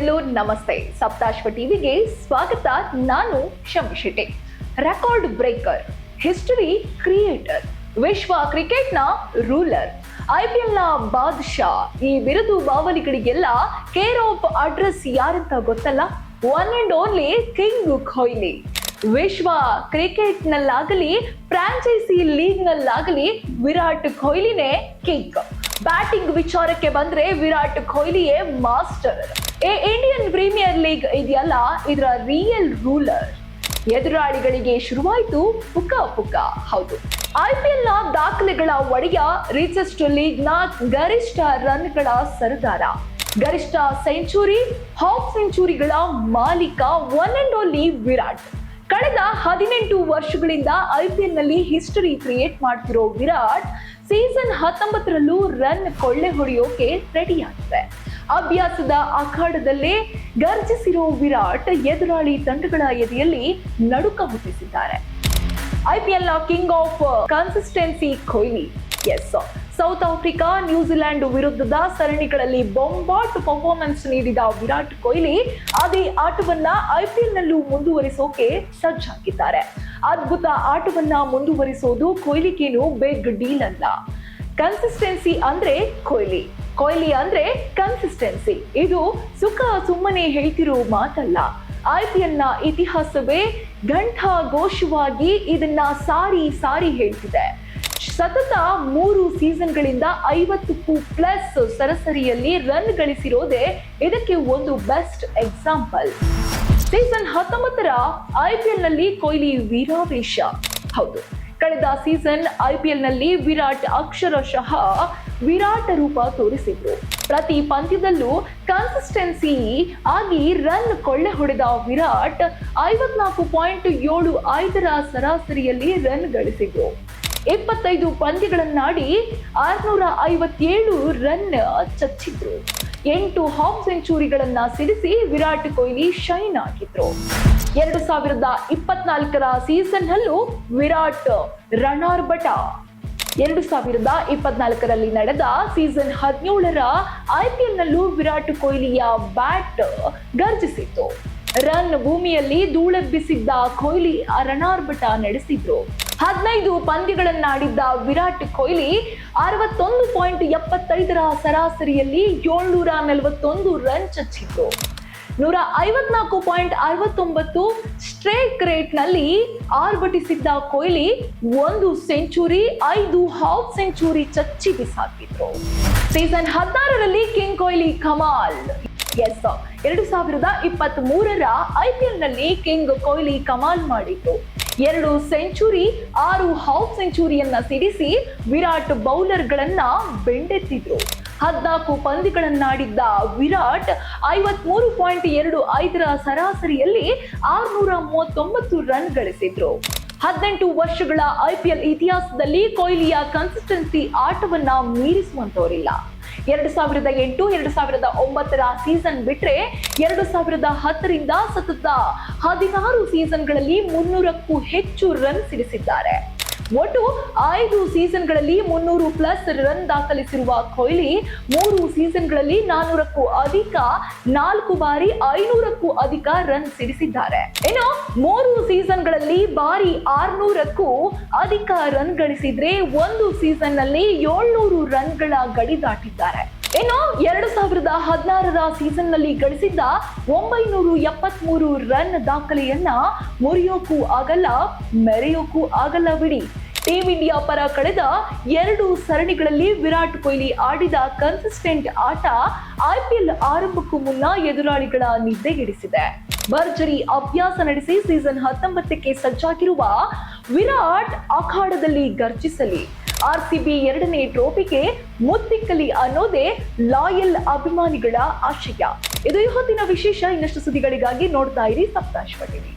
ಎಲ್ಲೋ ನಮಸ್ತೆ. ಸಪ್ತಾಶ್ವ ಟಿವಿಗೆ ಸ್ವಾಗತ. ನಾನು Shami Shetty. Record breaker, history creator, ವಿಶ್ವ ಕ್ರಿಕೆಟ್ನ ರೂಲರ್, IPLನ ಬಾದ್ಶಾ, ಈ ಬಿರುದು ಬಾವಲಿಗಳಿಗೆಲ್ಲ ಕೇರ್ ಆಫ್ ಅಡ್ರೆಸ್ ಯಾರಂತ ಗೊತ್ತಲ್ಲ? One and only king Kohli. ವಿಶ್ವ ಕ್ರಿಕೆಟ್ನಲ್ಲಾಗಲಿ ಫ್ರಾಂಚೈಸಿ ಲೀಗ್ನಲ್ಲಾಗಲಿ ವಿರಾಟ್ ಕೊಹ್ಲಿನೇ ಕಿಂಗ್. ಬ್ಯಾಟಿಂಗ್ ವಿಚಾರಕ್ಕೆ ಬಂದ್ರೆ ವಿರಾಟ್ ಕೊಹ್ಲಿಯೇ ಮಾಸ್ಟರ್. ಇಂಡಿಯನ್ ಪ್ರೀಮಿಯರ್ ಲೀಗ್ ಇದೆಯಲ್ಲ, ಇದರ ರಿಯಲ್ ರೂಲರ್. ಎದುರಾಳಿಗಳಿಗೆ ಶುರುವಾಯಿತು ಪುಕ ಪುಕ. ಹೌದು, IPLನ ದಾಖಲೆಗಳ ಒಡೆಯ, ರಿಚೆಸ್ಟ್ ಲೀಗ್ನ ಗರಿಷ್ಠ ರನ್ಗಳ ಸರದಾರ, ಗರಿಷ್ಠ ಸೆಂಚುರಿ, ಹಾಫ್ ಸೆಂಚುರಿಗಳ ಮಾಲೀಕ, ಒನ್ ಅಂಡ್ ಓನ್ಲಿ ವಿರಾಟ್. ಕಳೆದ 18 ವರ್ಷಗಳಿಂದ IPLನಲ್ಲಿ ಹಿಸ್ಟರಿ ಕ್ರಿಯೇಟ್ ಮಾಡ್ತಿರೋ ವಿರಾಟ್ ಸೀಸನ್ 19ರಲ್ಲೂ ರನ್ ಕೊಳ್ಳೆ ಹೊಡೆಯೋಕೆ ರೆಡಿಯಾಗಿದೆ. ಅಭ್ಯಾಸದ ಅಖಾಡದಲ್ಲೇ ಗರ್ಜಿಸಿರೋ ವಿರಾಟ್ ಎದುರಾಳಿ ತಂಡಗಳ ಎದೆಯಲ್ಲಿ ನಡುಕ ಹುಟ್ಟಿಸಿದ್ದಾರೆ. IPLನ king of consistency Kohli. Yes, South Africa, ನ್ಯೂಜಿಲೆಂಡ್ ವಿರುದ್ಧದ ಸರಣಿಗಳಲ್ಲಿ ಬೊಂಬಾಟ್ ಪರ್ಫಾರ್ಮೆನ್ಸ್ ನೀಡಿದ ವಿರಾಟ್ ಕೊಹ್ಲಿ ಅದೇ ಆಟವನ್ನ IPLನಲ್ಲೂ ಮುಂದುವರಿಸೋಕೆ ಸಜ್ಜಾಗಿದ್ದಾರೆ. ಅದ್ಭುತ ಆಟವನ್ನ ಮುಂದುವರಿಸೋದು ಕೊಹ್ಲಿಗೇನು ಬಿಗ್ ಡೀಲ್ ಅಲ್ಲ. ಕನ್ಸಿಸ್ಟೆನ್ಸಿ ಅಂದ್ರೆ ಕೊಹ್ಲಿ, ಕೊಹ್ಲಿ ಅಂದ್ರೆ ಕನ್ಸಿಸ್ಟೆನ್ಸಿ. ಇದು ಸುಖ ಸುಮ್ಮನೆ ಹೇಳ್ತಿರೋ ಮಾತಲ್ಲ. IPLನ ಇತಿಹಾಸವೇ ಘಂಟಾಘೋಷವಾಗಿ ಇದನ್ನ ಸಾರಿ ಸಾರಿ ಹೇಳ್ತಿದೆ. ಸತತ 3 ಸೀಸನ್ಗಳಿಂದ 50ಕ್ಕೂ ಪ್ಲಸ್ ಸರಾಸರಿಯಲ್ಲಿ ರನ್ ಗಳಿಸಿರೋದೇ ಇದಕ್ಕೆ ಒಂದು ಬೆಸ್ಟ್ ಎಕ್ಸಾಂಪಲ್. ಸೀಸನ್ 19ರ IPLನಲ್ಲಿ ಕೊಹ್ಲಿ ವೀರಾವೇಶ. ಹೌದು, ಕಳೆದ ಸೀಸನ್ IPLನಲ್ಲಿ ವಿರಾಟ್ ಅಕ್ಷರಶಃ ವಿರಾಟ ರೂಪ ತೋರಿಸಿದ್ರು. ಪ್ರತಿ ಪಂದ್ಯದಲ್ಲೂ ಕನ್ಸಿಸ್ಟೆನ್ಸಿ ಆಗಿ ರನ್ ಕೊಳ್ಳೆ ಹೊಡೆದ ವಿರಾಟ್ 54.75ರ ಸರಾಸರಿಯಲ್ಲಿ ರನ್ ಗಳಿಸಿದ್ರು. 25 ಪಂದ್ಯಗಳನ್ನಾಡಿ 657 ರನ್ ಚಚ್ಚಿದ್ರು. 8 ಹಾಫ್ ಸೆಂಚುರಿಗಳನ್ನ ಸಿಡಿಸಿ ವಿರಾಟ್ ಕೊಹ್ಲಿ ಶೈನ್ ಆಗಿದ್ರು. 2024ರ ಸೀಸನ್ನಲ್ಲೂ ವಿರಾಟ್ ರಣಾರ್ಭಟ. 2024ರಲ್ಲಿ ನಡೆದ ಸೀಸನ್ 17ರ IPLನಲ್ಲೂ ವಿರಾಟ್ ಕೊಹ್ಲಿಯ ಬ್ಯಾಟ್ ಗರ್ಜಿಸಿತ್ತು. ರನ್ ಭೂಮಿಯಲ್ಲಿ ಧೂಳೆಬ್ಬಿಸಿದ್ದ ಕೊಹ್ಲಿ ರಣಾರ್ಭಟ ನಡೆಸಿದ್ರು. 15 ಪಂದ್ಯಗಳನ್ನಾಡಿದ್ದ ವಿರಾಟ್ ಕೊಹ್ಲಿ 61.75ರ ಸರಾಸರಿಯಲ್ಲಿ 741 ರನ್ ಚಚ್ಚಿದ್ರು. 154.69 ಸ್ಟ್ರೈಕ್ ರೇಟ್ನಲ್ಲಿ ಆರ್ಭಟಿಸಿದ್ದ ಕೊಹ್ಲಿ 1 ಸೆಂಚುರಿ, 5 ಹಾಫ್ ಸೆಂಚುರಿ ಚಚ್ಚಿ ಬಿಸಾಕಿದ್ರು. ಸೀಸನ್ 16ರಲ್ಲಿ ಕಿಂಗ್ ಕೊಹ್ಲಿ ಕಮಾಲ್. ಎಸ್, 2023ರ IPLನಲ್ಲಿ ಕಿಂಗ್ ಕೊಹ್ಲಿ ಕಮಾಲ್ ಮಾಡಿದ್ರು. 2 ಸೆಂಚುರಿ, 6 ಹಾಫ್ ಸೆಂಚುರಿಯನ್ನ ಸಿಡಿಸಿ ವಿರಾಟ್ ಬೌಲರ್ಗಳನ್ನ ಬೆಂಡೆತ್ತಿದ್ರು. 14 ಪಂದ್ಯಗಳನ್ನಾಡಿದ್ದ ವಿರಾಟ್ 53.25ರ ಸರಾಸರಿಯಲ್ಲಿ 639 ರನ್ ಗಳಿಸಿದ್ರು. 18 ವರ್ಷಗಳ IPL ಇತಿಹಾಸದಲ್ಲಿ ಕೊಹ್ಲಿಯ ಕನ್ಸಿಸ್ಟೆನ್ಸಿ ಆಟವನ್ನ ಮೀರಿಸುವಂತವರಿಲ್ಲ. 2008, 2009ರ ಸೀಸನ್ ಬಿಟ್ರೆ 2010ರಿಂದ ಸತತ 16 ಸೀಸನ್ಗಳಲ್ಲಿ 300ಕ್ಕೂ ಹೆಚ್ಚು ರನ್ ಸಿಡಿಸಿದ್ದಾರೆ. ಒಟ್ಟು 5 ಸೀಸನ್ಗಳಲ್ಲಿ 300 ಪ್ಲಸ್ ರನ್ ದಾಖಲಿಸಿರುವ ಕೊಹ್ಲಿ 3 ಸೀಸನ್ಗಳಲ್ಲಿ 400ಕ್ಕೂ ಅಧಿಕ, 4 ಬಾರಿ 500ಕ್ಕೂ ಅಧಿಕ ರನ್ ಸಿಡಿಸಿದ್ದಾರೆ. ಇನ್ನು 3 ಸೀಸನ್ಗಳಲ್ಲಿ ಬಾರಿ 600ಕ್ಕೂ ಅಧಿಕ ರನ್ ಗಳಿಸಿದ್ರೆ 1 ಸೀಸನ್ನಲ್ಲಿ 700 ರನ್ಗಳ ಗಡಿ ದಾಟಿದ್ದಾರೆ. ಇನ್ನು 2016ರ ಸೀಸನ್ನಲ್ಲಿ ಗಳಿಸಿದ್ದ 973 ರನ್ ದಾಖಲೆಯನ್ನ ಮುರಿಯೋಕ್ಕೂ ಆಗಲ್ಲ, ಮೆರೆಯೋಕ್ಕೂ ಆಗಲ್ಲ ಬಿಡಿ. ಟೀಮ್ ಇಂಡಿಯಾ ಪರ ಕಳೆದ 2 ಸರಣಿಗಳಲ್ಲಿ ವಿರಾಟ್ ಕೊಹ್ಲಿ ಆಡಿದ ಕನ್ಸಿಸ್ಟೆಂಟ್ ಆಟ IPL ಆರಂಭಕ್ಕೂ ಮುನ್ನ ಎದುರಾಳಿಗಳ ನಿದ್ದೆಗೆಡಿಸಿದೆ. ಭರ್ಜರಿ ಅಭ್ಯಾಸ ನಡೆಸಿ ಸೀಸನ್ 19ಕ್ಕೆ ಸಜ್ಜಾಗಿರುವ ವಿರಾಟ್ ಅಖಾಡದಲ್ಲಿ ಗರ್ಜಿಸಲಿ, RCB 2ನೇ ಟ್ರೋಫಿಗೆ ಮುತ್ತಿಕ್ಕಲಿ ಅನ್ನೋದೇ ಲಾಯಲ್ ಅಭಿಮಾನಿಗಳ ಆಶಯ. ಇದು ಇವತ್ತಿನ ವಿಶೇಷ. ಇನ್ನಷ್ಟು ಸುದ್ದಿಗಳಿಗಾಗಿ ನೋಡ್ತಾ ಇರಿ ಸಪ್ತಾಶ್ವ ಟಿವಿ.